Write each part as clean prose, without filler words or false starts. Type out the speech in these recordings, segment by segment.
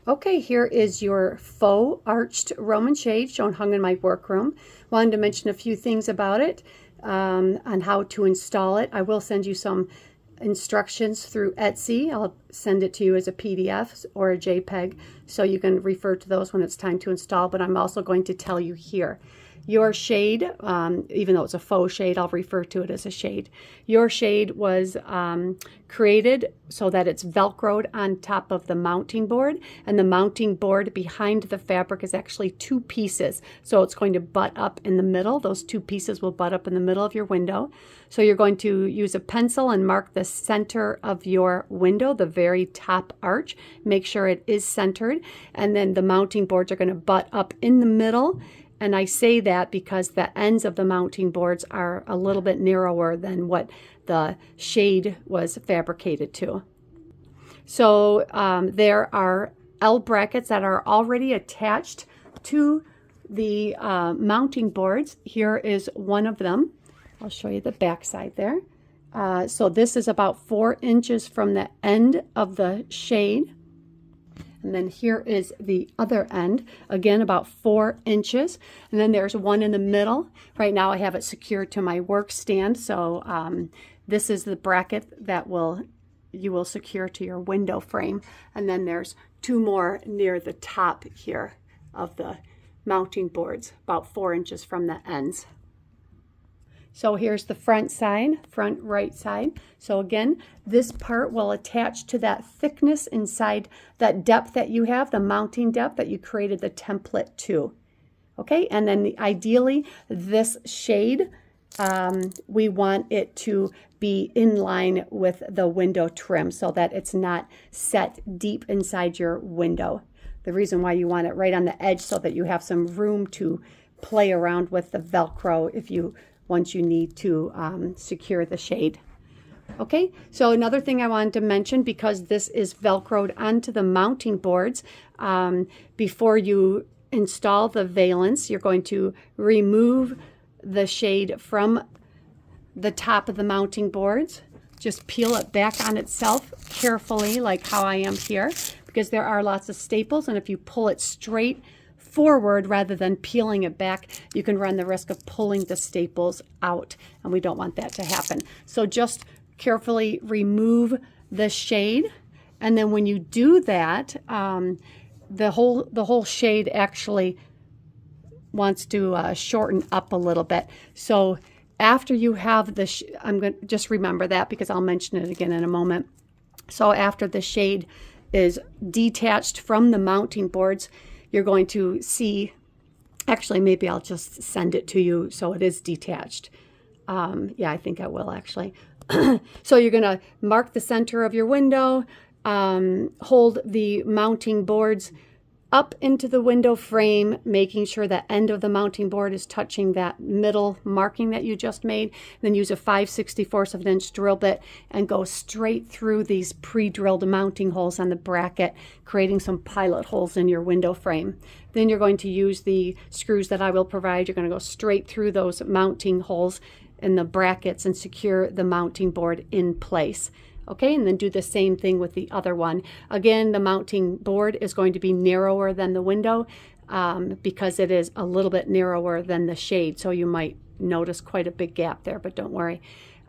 Okay, here is your faux arched Roman shade shown hung in my workroom. Wanted to mention a few things about it on how to install it. I will send you some instructions through Etsy. I'll send it to you as a PDF or a JPEG so you can refer to those when it's time to install, but I'm also going to tell you here. Your shade, even though it's a faux shade, I'll refer to it as a shade. Your shade was created so that it's Velcroed on top of the mounting board, and the mounting board behind the fabric is actually two pieces. So it's going to butt up in the middle. Those two pieces will butt up in the middle of your window. So you're going to use a pencil and mark the center of your window, the very top arch. Make sure it is centered, and then the mounting boards are going to butt up in the middle. And I say that because the ends of the mounting boards are a little bit narrower than what the shade was fabricated to. So there are L brackets that are already attached to the mounting boards. Here is one of them. I'll show you the back side there. So this is about 4 inches from the end of the shade. And then here is the other end, again about 4 inches. And then there's one in the middle. Right now I have it secured to my work stand. So this is the bracket that you will secure to your window frame. And then there's 2 more near the top here of the mounting boards, about 4 inches from the ends. So here's the front side, front right side. So again, this part will attach to that thickness inside that depth that you have, the mounting depth that you created the template to. Okay, and then ideally this shade, we want it to be in line with the window trim so that it's not set deep inside your window. The reason why you want it right on the edge so that you have some room to play around with the Velcro once you need to secure the shade. Okay, so another thing I wanted to mention, because this is Velcroed onto the mounting boards, before you install the valance, you're going to remove the shade from the top of the mounting boards. Just peel it back on itself carefully, like how I am here, because there are lots of staples, and if you pull it straight forward rather than peeling it back, you can run the risk of pulling the staples out, and we don't want that to happen. So just carefully remove the shade, and then when you do that, the whole shade actually wants to shorten up a little bit. So after you have the I'm going to just remember that because I'll mention it again in a moment. So after the shade is detached from the mounting boards, you're going to see, actually, maybe I'll just send it to you so it is detached. Yeah, I think I will actually. So you're going to mark the center of your window, hold the mounting boards up into the window frame, making sure the end of the mounting board is touching that middle marking that you just made. Then use a 5/64 of an inch drill bit and go straight through these pre-drilled mounting holes on the bracket, creating some pilot holes in your window frame. Then you're going to use the screws that I will provide. You're going to go straight through those mounting holes in the brackets and secure the mounting board in place. Okay, and then do the same thing with the other one. Again, the mounting board is going to be narrower than the window because it is a little bit narrower than the shade. So you might notice quite a big gap there, but don't worry.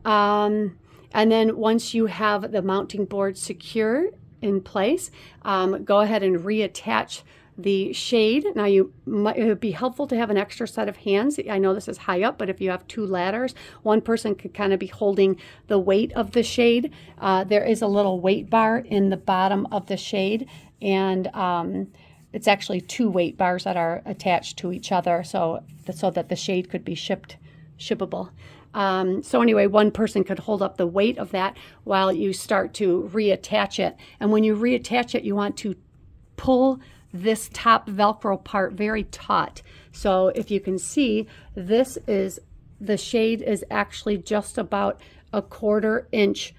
And then once you have the mounting board secure in place, go ahead and reattach the shade. Now it would be helpful to have an extra set of hands. I know this is high up, but if you have 2 ladders, one person could kind of be holding the weight of the shade. There is a little weight bar in the bottom of the shade, and it's actually 2 weight bars that are attached to each other so that the shade could be shippable. So anyway, one person could hold up the weight of that while you start to reattach it. And when you reattach it, you want to pull this top Velcro part very taut. So if you can see, the shade is actually just about 1/4 inch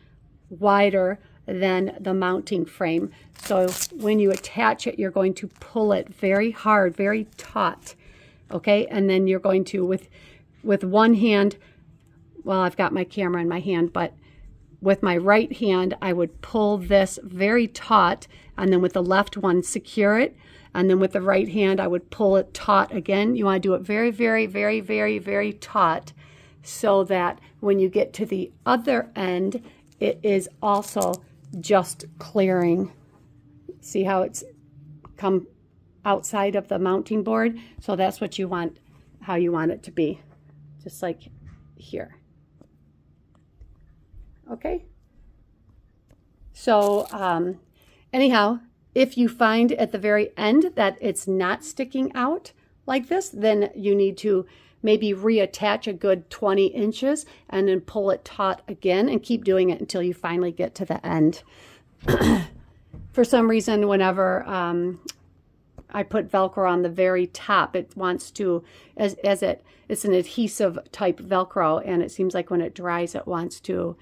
wider than the mounting frame. So when you attach it, you're going to pull it very hard, very taut. Okay, and then you're going to, with one hand, well, I've got my camera in my hand, but with my right hand, I would pull this very taut, and then with the left one, secure it. And then with the right hand, I would pull it taut again. You want to do it very, very, very, very, very taut, so that when you get to the other end, it is also just clearing. See how it's come outside of the mounting board? So that's what you want, how you want it to be, just like here. Okay, so anyhow, if you find at the very end that it's not sticking out like this, then you need to maybe reattach a good 20 inches and then pull it taut again, and keep doing it until you finally get to the end. For some reason, whenever I put Velcro on the very top, it wants to, it's an adhesive type Velcro, and it seems like when it dries, it wants to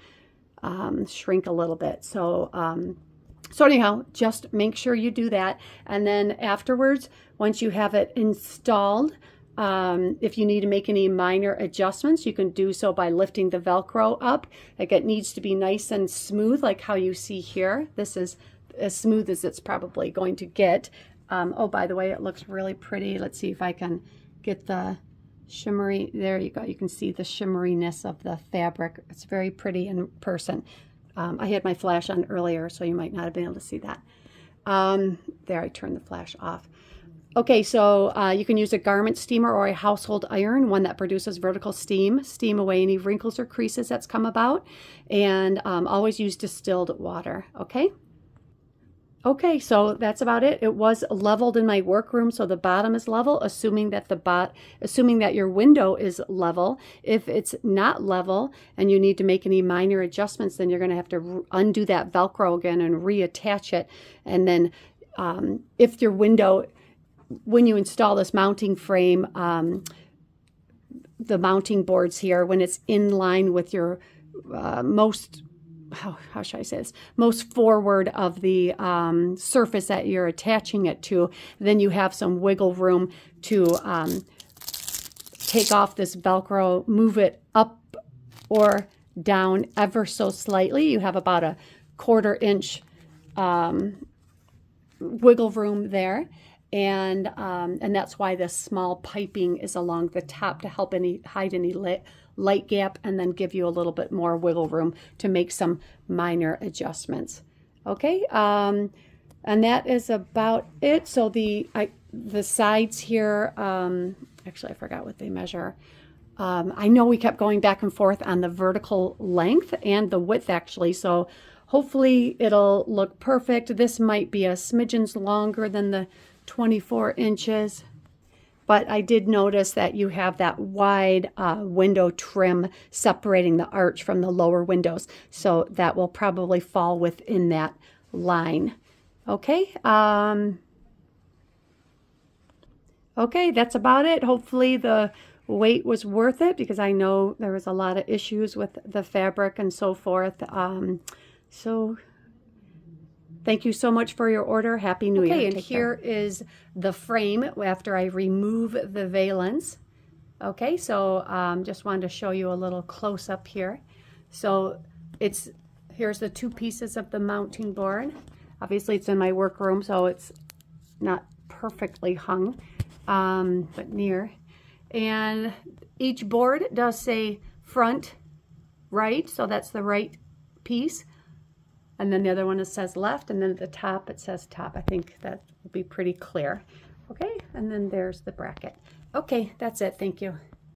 shrink a little bit. So anyhow, just make sure you do that. And then afterwards, once you have it installed, if you need to make any minor adjustments, you can do so by lifting the Velcro up. Like, it needs to be nice and smooth, like how you see here. This is as smooth as it's probably going to get. Oh, by the way, it looks really pretty. Let's see if I can get the shimmery. There you go. You can see the shimmeriness of the fabric. It's very pretty in person. I had my flash on earlier, so you might not have been able to see that. There, I turned the flash off. Okay, so you can use a garment steamer or a household iron, one that produces vertical steam. Steam away any wrinkles or creases that's come about. And always use distilled water, okay? Okay, so that's about it. It was leveled in my workroom, so the bottom is level, assuming that your window is level. If it's not level and you need to make any minor adjustments, then you're going to have to undo that Velcro again and reattach it. And then if your window, when you install this mounting frame, the mounting boards here, when it's in line with your how should I say this, most forward of the surface that you're attaching it to, then you have some wiggle room to take off this Velcro, move it up or down ever so slightly. You have about a 1/4 inch wiggle room there. And that's why this small piping is along the top, to help hide any light gap, and then give you a little bit more wiggle room to make some minor adjustments. Okay, and that is about it. So the sides here, actually I forgot what they measure. I know we kept going back and forth on the vertical length and the width actually, so hopefully it'll look perfect. This might be a smidgens longer than the 24 inches. But I did notice that you have that wide window trim separating the arch from the lower windows. So that will probably fall within that line. Okay. Okay, that's about it. Hopefully the wait was worth it, because I know there was a lot of issues with the fabric and so forth. So thank you so much for your order. Happy New Year. Okay, and here is the frame after I remove the valance. Okay, so just wanted to show you a little close up here. So here's the two pieces of the mounting board. Obviously it's in my workroom, so it's not perfectly hung, but near. And each board does say front right, so that's the right piece. And then the other one says left, and then at the top it says top. I think that will be pretty clear. Okay, and then there's the bracket. Okay, that's it. Thank you.